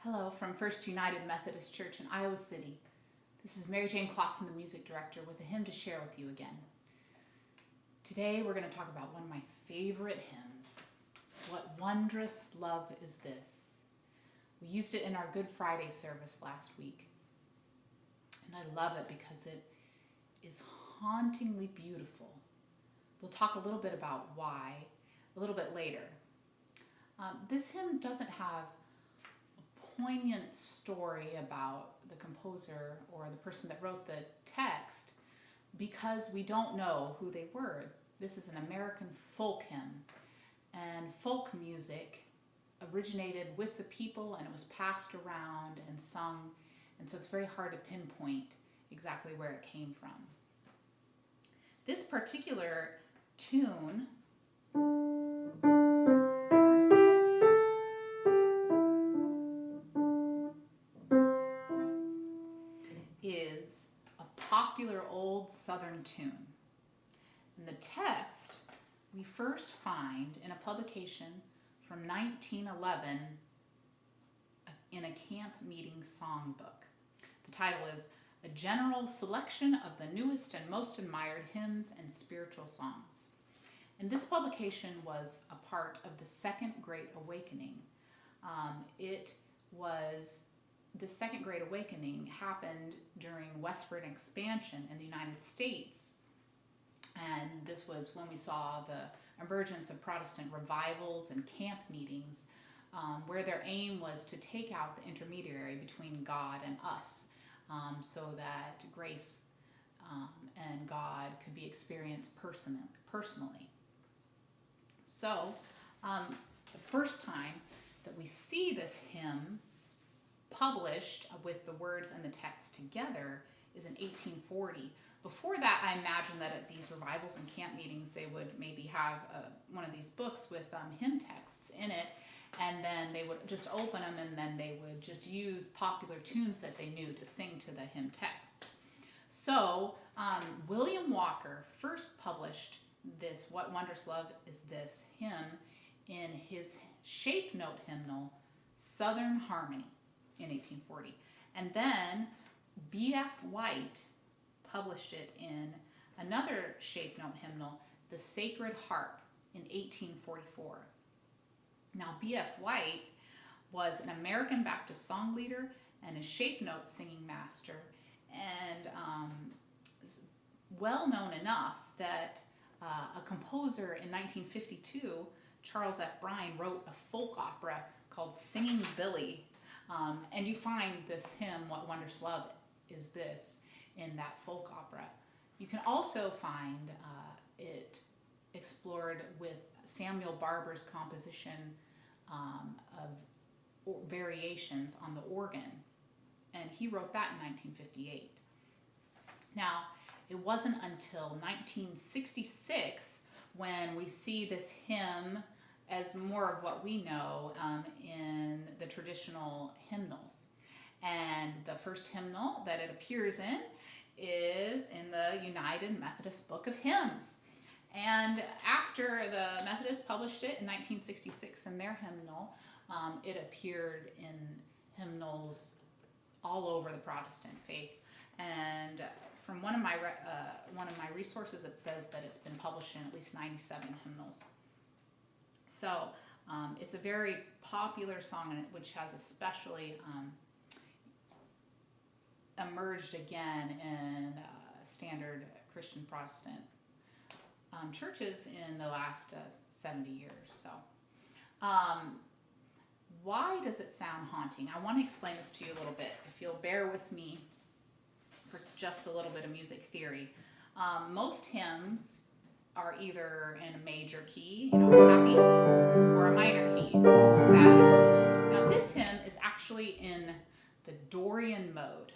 Hello from First United Methodist Church in Iowa City. This is Mary Jane Clausen, the music director, with a hymn to share with you again. Today we're going to talk about one of my favorite hymns, What Wondrous Love Is This? We used it in our Good Friday service last week, and I love it because it is hauntingly beautiful. We'll talk a little bit about why a little bit later. This hymn doesn't have a poignant story about the composer or the person that wrote the text because we don't know who they were. This is an American folk hymn, and folk music originated with the people and it was passed around and sung, and so it's very hard to pinpoint exactly where it came from. This particular tune is a popular old Southern tune. And the text we first find in a publication from 1911 in a camp meeting songbook. The title is A General Selection of the Newest and Most Admired Hymns and Spiritual Songs. And this publication was a part of the Second Great Awakening. The Second Great Awakening happened during westward expansion in the United States. And this was when we saw the emergence of Protestant revivals and camp meetings, where their aim was to take out the intermediary between God and us, so that grace and God could be experienced personally. So the first time that we see this hymn published with the words and the text together is in 1840. Before that, I imagine that at these revivals and camp meetings, they would maybe have one of these books with hymn texts in it, and then they would just open them, and then they would just use popular tunes that they knew to sing to the hymn texts. So William Walker first published this What Wondrous Love Is This hymn in his shape note hymnal, Southern Harmony, in 1840. And then B.F. White published it in another shape note hymnal, The Sacred Harp, in 1844. Now, B.F. White was an American Baptist song leader and a shape note singing master, and well known enough that a composer in 1952, Charles F. Brine, wrote a folk opera called Singing Billy, and you find this hymn, What Wondrous Love Is This, in that folk opera. You can also find it explored with Samuel Barber's composition of variations on the organ, and he wrote that in 1958. Now, it wasn't until 1966 when we see this hymn as more of what we know in the traditional hymnals. And the first hymnal that it appears in is in the United Methodist Book of Hymns. And after the Methodists published it in 1966 in their hymnal, it appeared in hymnals all over the Protestant faith. And from one of my resources, it says that it's been published in at least 97 hymnals. So it's a very popular song, which has especially emerged again in standard Christian Protestant churches in the last 70 years. So why does it sound haunting? I want to explain this to you a little bit, if you'll bear with me for just a little bit of music theory. Most hymns are either in a major key, happy, or a minor key, sad. Now this hymn is actually in the Dorian mode.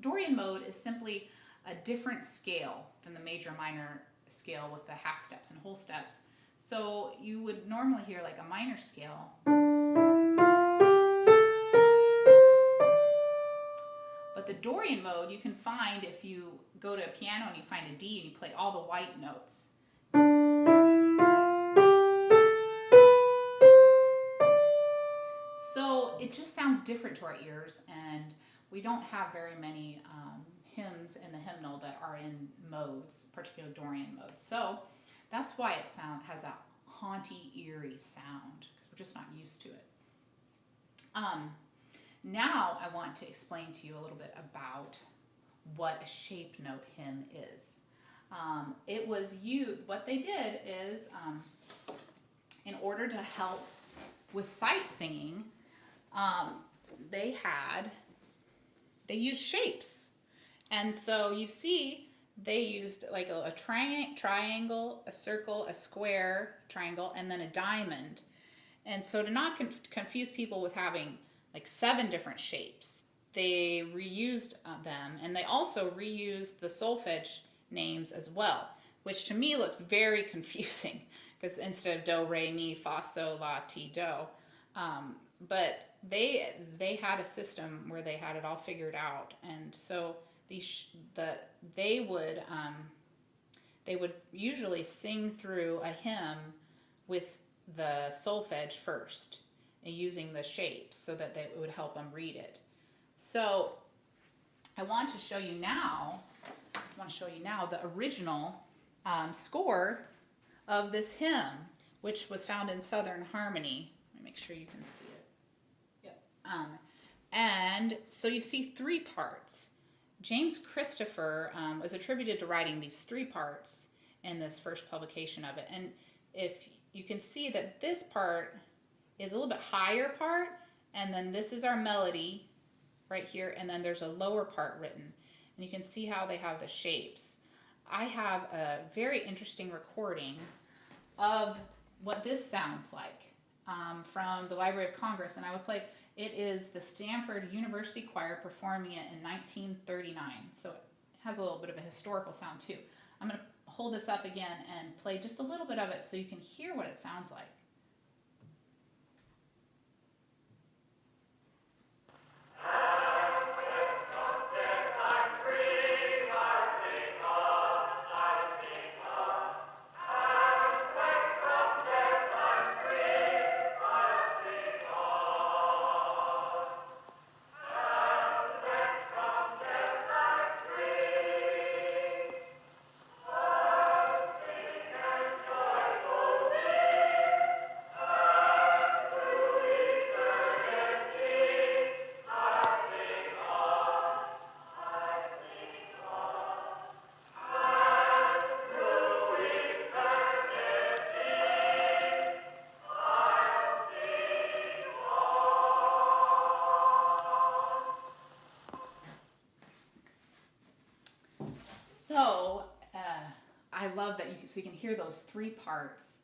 Dorian mode is simply a different scale than the major minor scale with the half steps and whole steps. So you would normally hear like a minor scale, but the Dorian mode you can find if you go to a piano and you find a D and you play all the white notes. So it just sounds different to our ears, and we don't have very many hymns in the hymnal that are in modes, particularly Dorian modes. So that's why it has that haunty, eerie sound, because we're just not used to it. Now I want to explain to you a little bit about what a shape note hymn is. What they did is, in order to help with sight singing, they used shapes. And so you see, they used like a triangle, a circle, a square, triangle, and then a diamond. And so to not confuse people with having like 7 different shapes, they reused them, and they also reused the solfege names as well, which to me looks very confusing, because instead of do, re, mi, fa, sol, la, ti, do, but they had a system where they had it all figured out, and so they would usually sing through a hymn with the solfege first, and using the shapes so that it would help them read it. So I want to show you now the original score of this hymn, which was found in Southern Harmony. Let me make sure you can see it. Yep. And so you see 3 parts. James Christopher was attributed to writing these 3 parts in this first publication of it. And if you can see that this part is a little bit higher part, and then this is our melody right here, and then there's a lower part written. And you can see how they have the shapes. I have a very interesting recording of what this sounds like from the Library of Congress, and I would play. It is the Stanford University Choir performing it in 1939, so it has a little bit of a historical sound too. I'm going to hold this up again and play just a little bit of it so you can hear what it sounds like. So I love that so you can hear those 3 parts.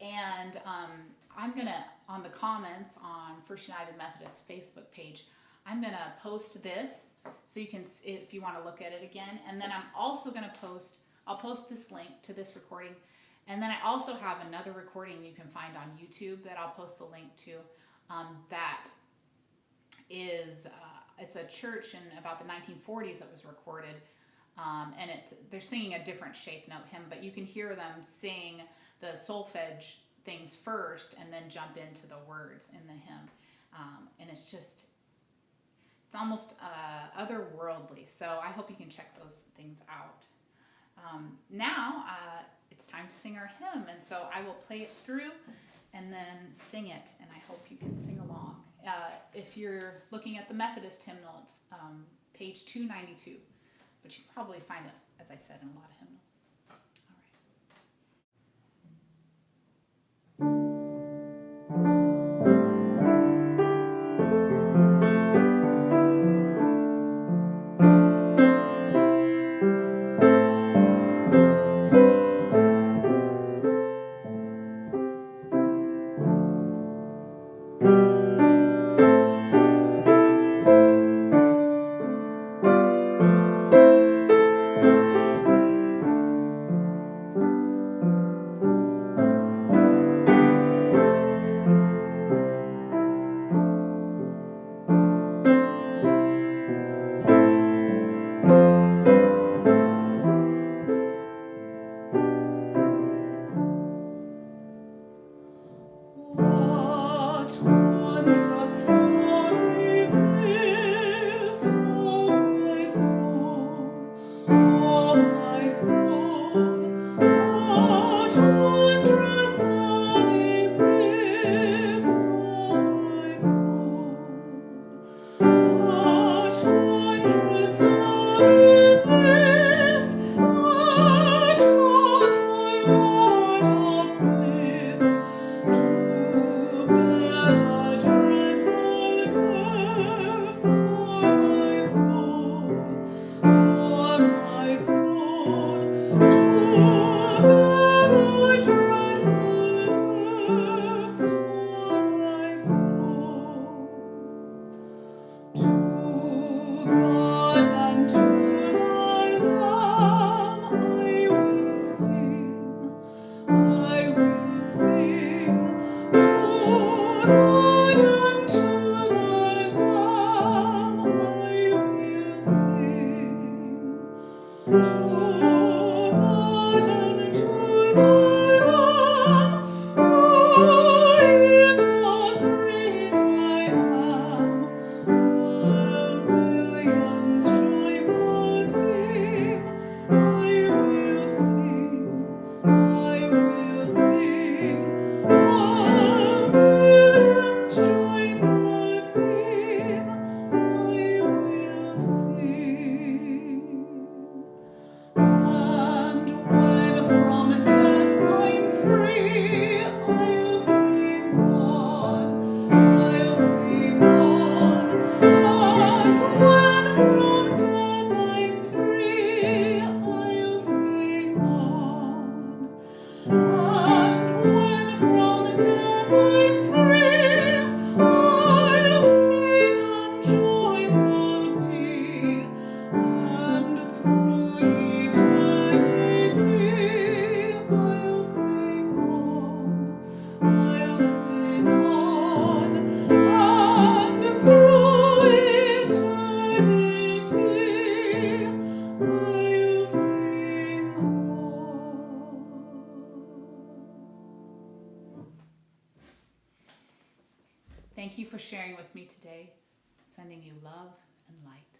And I'm going to, on the comments on First United Methodist Facebook page, I'm going to post this so you can, if you want to look at it again. And then I'm also going to I'll post this link to this recording. And then I also have another recording that you can find on YouTube that I'll post the link to, that is, it's a church in about the 1940s that was recorded. And they're singing a different shape note hymn, but you can hear them sing the solfege things first and then jump into the words in the hymn. And it's almost otherworldly. So I hope you can check those things out. Now it's time to sing our hymn, and so I will play it through and then sing it, and I hope you can sing along. If you're looking at the Methodist hymnal, it's page 292. But you can probably find it, as I said, in a lot of hymnals. Thank you for sharing with me today. Sending you love and light.